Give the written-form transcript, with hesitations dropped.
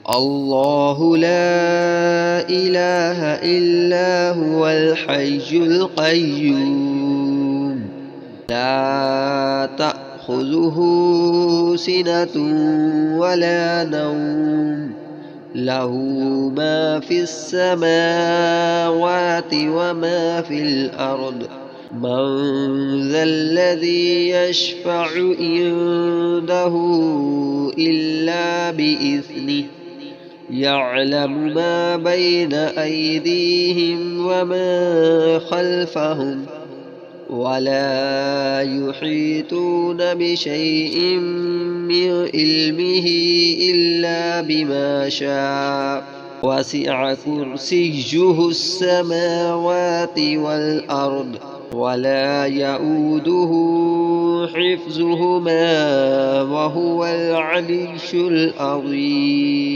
الله لا إله إلا هو الحي القيوم لا تأخذه سنة ولا نوم له ما في السماوات وما في الأرض من ذا الذي يشفع عنده إلا بإذنه يعلم ما بين أيديهم وما خلفهم ولا يحيطون بشيء من علمه إلا بما شاء وسع كرسيه السماوات والأرض ولا يؤوده حفظهما وهو العلي العظيم.